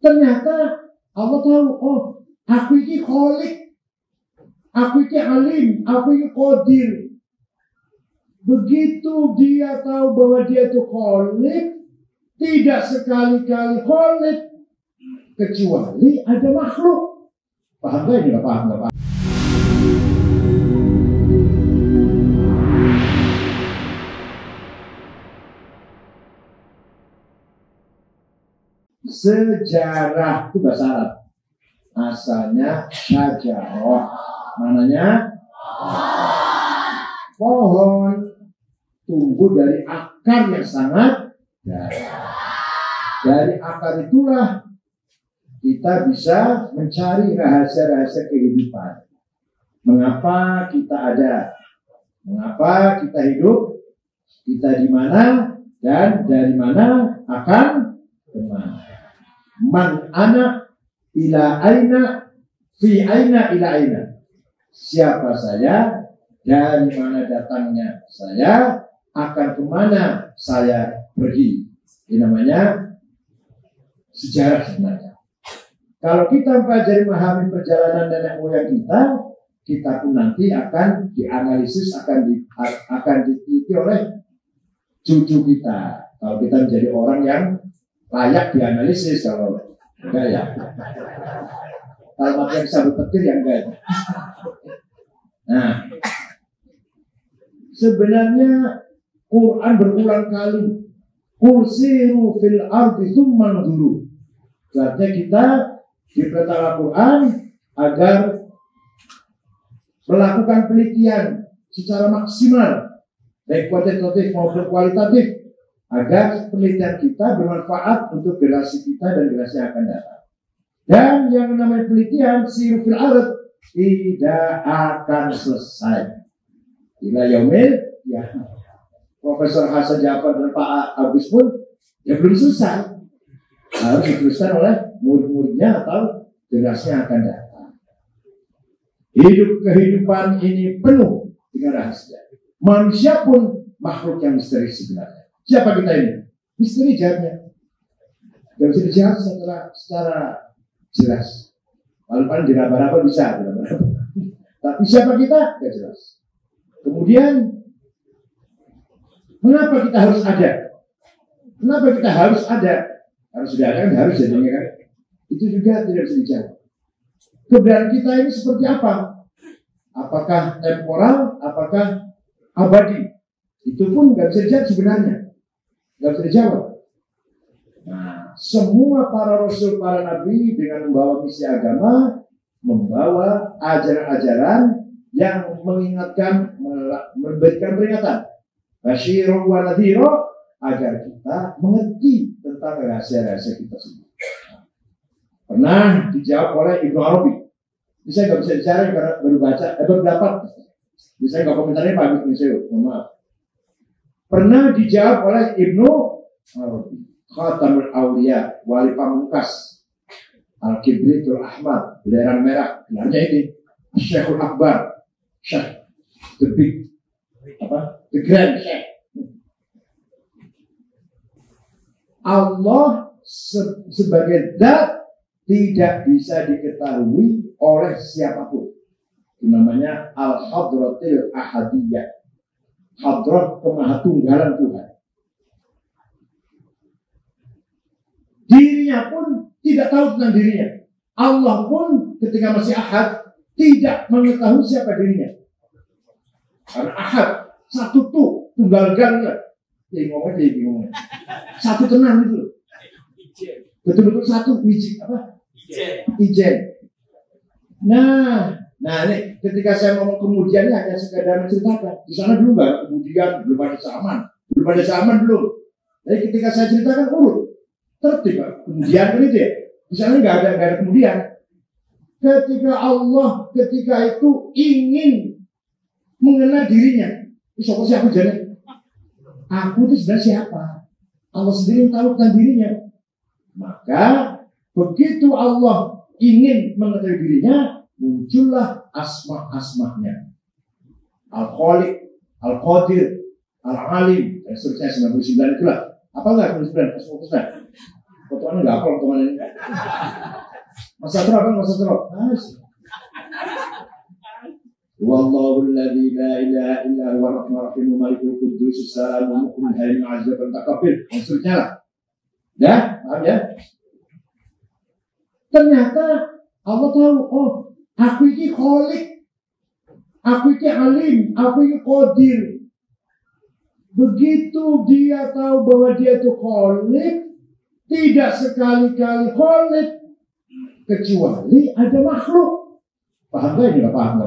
Ternyata Allah tahu, oh, aku ini Khalik, aku ini Alim, aku ini Qadir. Begitu dia tahu bahwa dia itu Khalik, tidak sekali-kali Khalik, kecuali ada makhluk. Paham gak ini? Gak paham, gak paham. Sejarah itu bahasa Arab. Asalnya syajarah. Mananya? Pohon. Tumbuh dari akar yang sangat dalam. Dari akar itulah kita bisa mencari rahasia-rahasia kehidupan. Mengapa kita ada? Mengapa kita hidup? Kita di mana? Dan dari mana akan kemana? Man ana ila aina fi aina ila aina. Siapa saya? Dari mana datangnya saya? Akan kemana saya pergi? Ini namanya sejarah sebenarnya. Kalau kita mempelajari memahami perjalanan nenek moyang kita pun nanti akan dianalisis, akan diteliti oleh cucu kita. Kalau kita menjadi orang yang layak dianalisis, kalau enggak ya. Kalau makin bisa berpikir ya enggak. Nah, sebenarnya Quran berulang kali kursiru fil ardi tsumma nzuru. Artinya kita diperintah Al-Quran agar melakukan penelitian secara maksimal, baik kuantitatif maupun kualitatif, agar penelitian kita bermanfaat untuk generasi kita dan generasi yang akan datang. Dan yang namanya penelitian siru fil ard tidak akan selesai. Ila yaumil ya. Profesor Hasan Jafar dan Pak Agus pun ya belum selesai. Harus diteruskan oleh murid-muridnya atau generasi yang akan datang. Kehidupan ini penuh dengan rahasia. Manusia pun makhluk yang misteri sebenarnya. Siapa kita ini? Misteri jawabnya. Tidak bisa dijawab secara jelas. Paling diraba-raba bisa. Tapi siapa kita? Tidak jelas. Kemudian, kenapa kita harus ada? Kenapa kita harus ada? Harus sudah ada kan harus jadinya kan? Itu juga tidak bisa dijawab. Keberadaan kita ini seperti apa? Apakah temporal? Apakah abadi? Itu pun nggak bisa dijawab sebenarnya. Nggak bisa dijawab. Nah, semua para rasul, para nabi dengan membawa misi agama, membawa ajaran-ajaran yang mengingatkan, memberikan peringatan, basyirun wa nadhira, agar kita mengerti tentang rahasia-rahasia kita sendiri. Pernah dijawab oleh Ibnu Arabi. Bisa nggak bisa bicara karena baru baca, berpendapat. Bisa nggak komentarnya Pak Ibnu Arabi? Mohon maaf. Pernah dijawab oleh Ibnu Arabi. Khatamul Auliya, wali pamungkas, Al-Kibritul Ahmad, belerang merah, gelarnya ini Syekhul Akbar, Syekh the big, the grand Syekh. Allah sebagai zat tidak bisa diketahui oleh siapapun. Itu namanya Al-Hadratil Ahadiyah, hadrat kemahatunggalan Tuhan. Dirinya pun tidak tahu tentang dirinya. Allah pun ketika masih ahad tidak mengetahui siapa dirinya. Karena ahad, satu tuh, tunggal ganda. Ngomongnya. Satu tenang itu. Betul-betul satu biji apa? Ijen. Nah ini ketika saya ngomong kemudiannya hanya sekedar menceritakan. Di sana dulu nggak kemudian, belum ada zaman, belum. Jadi ketika saya ceritakan urut tertib, kemudian ini dia. Di sana nggak ada kemudian. Ketika itu ingin mengenal dirinya, siapa jadi? Aku itu sebenarnya siapa? Allah sendiri tahu tentang dirinya. Maka begitu Allah ingin mengetahui dirinya, muncullah asma-asmanya. Al-Khaliq, Al-Qadir, Al-Alim, dan seterusnya 99 itulah. Apa enggak 99? Potongannya nggak apa potongan ini. Masa terok kan masa terok. Wallahu alladzi la ilaha illa huwa ar-rahmanur rahim malikul quddus salamul mu'min hayyin azza wa takabbir. Maksudnya lah. Ya, paham ya? Ternyata Allah tahu, oh, aku ini Khalik, aku ini Alim, aku ini Qadir. Begitu dia tahu bahwa dia itu Khalik, tidak sekali-kali Khalik, kecuali ada makhluk. Paham gak ini? Gak paham.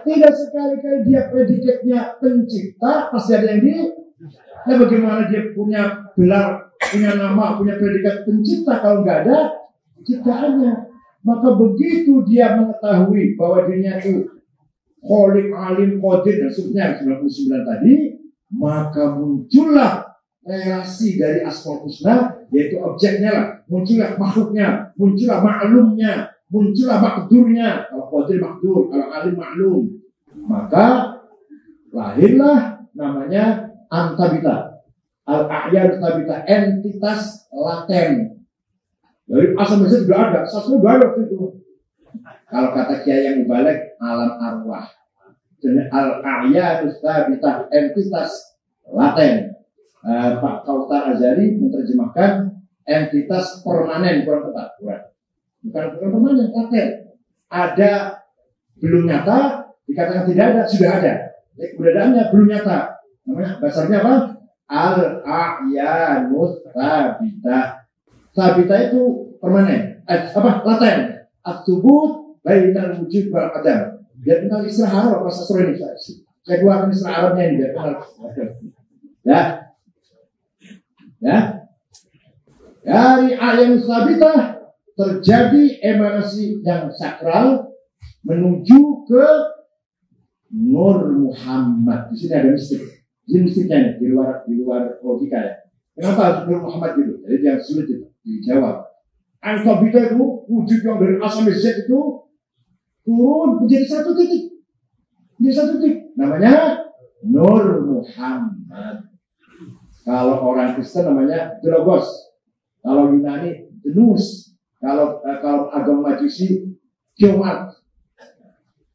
Tidak sekali-kali dia predikatnya pencipta, pasti ada yang dia. Nah, bagaimana dia punya gelar, punya nama, punya predikat pencipta kalau nggak ada ciptaannya? Maka begitu dia mengetahui bahwa dirinya itu Khalik, Alim, Qadir dan seterusnya 99 tadi, maka muncullah relasi dari Asmaul Husna, yaitu objeknya lah, muncullah makhluknya, muncullah ma'lumnya, muncullah makdurnya. Kalau Qadir makdur, kalau Alim maklum, maka lahirlah namanya antabita, al-a'yan tabita, entitas laten. Dari asal Mesir sudah ada, sastra sudah ada waktu itu. Kalau kata Kiai yang mubalik, alam arwah. Jadi al-a'yan tabita, entitas laten. Pak Kautar Azari menerjemahkan entitas permanen, kurang tepat. Bukan permanen, laten. Ada belum nyata, dikatakan tidak ada, sudah ada. Keberadaannya belum nyata. Namanya basarnya apa? Al-a'yanus sabita. Sabita itu permanen. Laten. At-tubut bainal wujud wal adam. Biar kenal istilah Arab apa sastra ini. Saya keluarkan istilah Arabnya ini biar kenal. Ya. Dari a'yanus sabita terjadi emanasi yang sakral menuju ke Nur Muhammad. Di sini ada mistik. Ini mistiknya nih, di luar logika ya. Kenapa harus Nur Muhammad gitu? Jadi yang sulit dijawab. Al-Sabita itu wujud yang dari asal Z itu turun menjadi satu titik. Namanya Nur Muhammad. Kalau orang Kristen namanya Logos. Kalau Yunani Denus. Kalau agama Majusi Kiamat.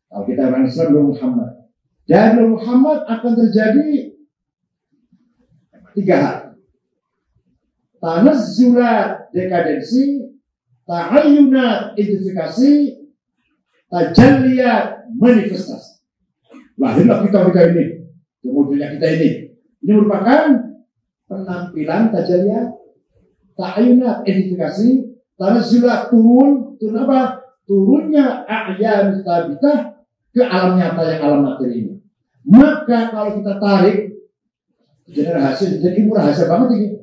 Kalau kita orang Islam Nur Muhammad. Dan Nur Muhammad akan terjadi 3 hal. Tanazzulat dekadensi, ta'ayyunat identifikasi, tajalliyat manifestasi. Lahirlah kita ini, kemudiannya kita ini. Ini merupakan penampilan tajalliyat, ta'ayyunat identifikasi, tanazzulat turun apa? Turunnya a'yan sabitah ke alam nyata yang alam materi ini. Maka kalau kita tarik, jadi ilmu rahasia banget ini.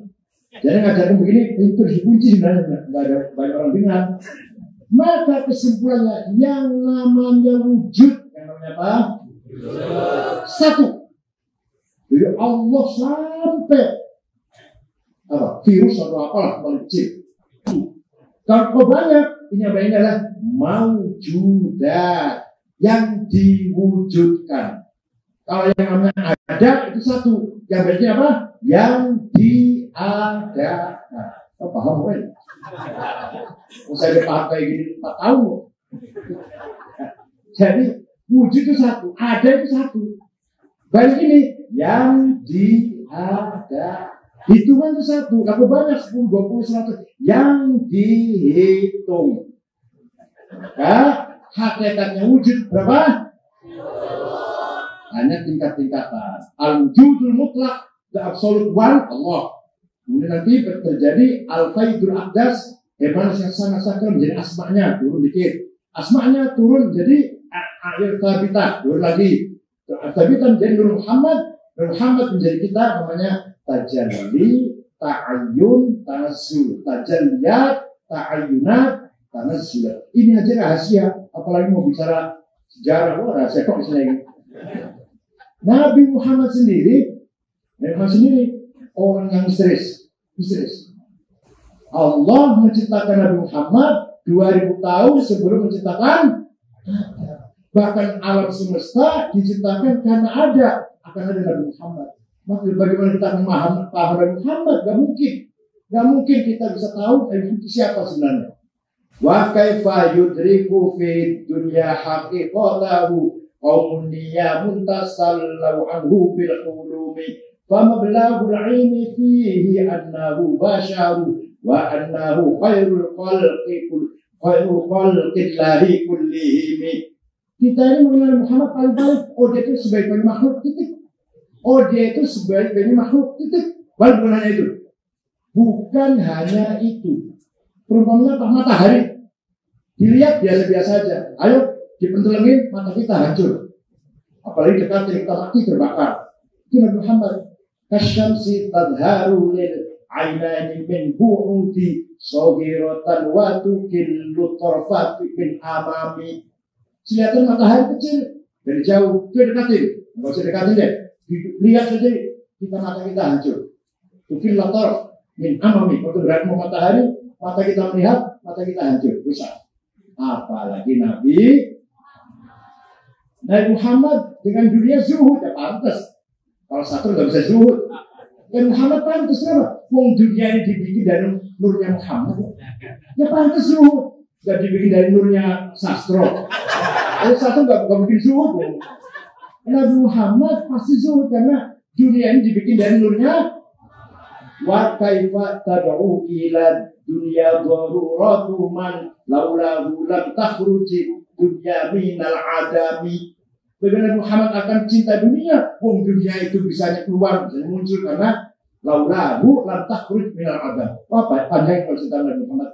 Jadi ngajarin begini, itu dikunci sebenarnya, nggak ada banyak orang dengar. Maka kesimpulannya, yang namanya wujud, yang namanya apa? Satu. Jadi Allah sampai apa? Virus atau apalah paling kecil. Kalau banyak, ini apa ini adalah maujudat yang diwujudkan. Kalau yang namanya ada itu satu, yang berarti apa? Yang diadakan. Oh, paham kan? Saya dipakai gini 4 tahun. Jadi wujud itu satu, ada itu satu. Baik ini yang diada. Hitungan itu satu, kalau banyak 10, 20, 100 yang dihitung. Maka hakikatnya wujud berapa? Hanya tingkat-tingkatan. Al-wujudul mutlak, the absolute one, Allah. Kemudian nanti terjadi al-faidul aqdas, emanasi yang sangat sakral menjadi asma'nya, turun dikit. Asma'nya turun menjadi akhir tabitah, turun lagi. Tabitah menjadi Nur Muhammad, Nur Muhammad menjadi kita namanya tajalli, ta'ayyun, tanazzul. Tajalliyat, ta'ayyunat, tanazzul. Ini aja rahasia, apalagi mau bicara sejarah, rahasia kok misalnya ini. Nabi Muhammad sendiri orang yang misterius. Allah menciptakan Nabi Muhammad 2000 tahun sebelum menciptakan Adam. Bahkan alam semesta diciptakan karena akan ada Nabi Muhammad. Maka bagaimana kita memahami Muhammad? Gak mungkin. Gak mungkin kita bisa tahu itu siapa sebenarnya. Wa kaifa yudriku fi dunya haqiqatahu qaumun niyamun tasallu anhu bil ulumi famablaghul ilmi fihi annahu basharu wa annahu khairul khalqillahi kullihim. Kita ini mengenal Muhammad paling-paling, oh dia itu sebaik-baik makhluk, titik. Oh dia itu sebaik-baik makhluk, titik. Bukan hanya itu. Bukan hanya itu. Perumpamannya matahari. Dilihat biasa-biasa aja. Ayo dipentulengin, mata kita hancur. Apalagi dekat kita mati terbakar. Itu Nabi Muhammad. Kasyamsi tadharu lil ainaini min bu'udi soghiratan wa tukillu tarfati min amami. Kelihatan matahari kecil dari jauh, itu dekatin. Nggak usah dekatin deh. Lihat saja kita mata kita hancur. Tukillu tarf min amami. Waktu berada matahari, mata kita melihat, mata kita hancur, rusak. Apalagi Nabi Muhammad dengan dunia zuhud, ya pantas. Kalau satu nggak bisa zuhud. Dan Muhammad pantas kenapa? Wong dunia ini dibikin dari nurnya Muhammad. Ya pantas zuhud. Gak dibikin dari nurnya sastro. Kalau satu nggak bikin zuhud. Nabi Muhammad pasti zuhud karena dunia ini dibikin dari nurnya. Wa kaifa tad'u ila dunya daruratu man laulahu lam takhruji dunya minal adami. Bagaimana Muhammad akan cinta dunia? Wong dunia itu bisa keluar, bisa muncul karena laulahu lam takhruj minal adam. Apa panjang kalau cerita Nabi Muhammad?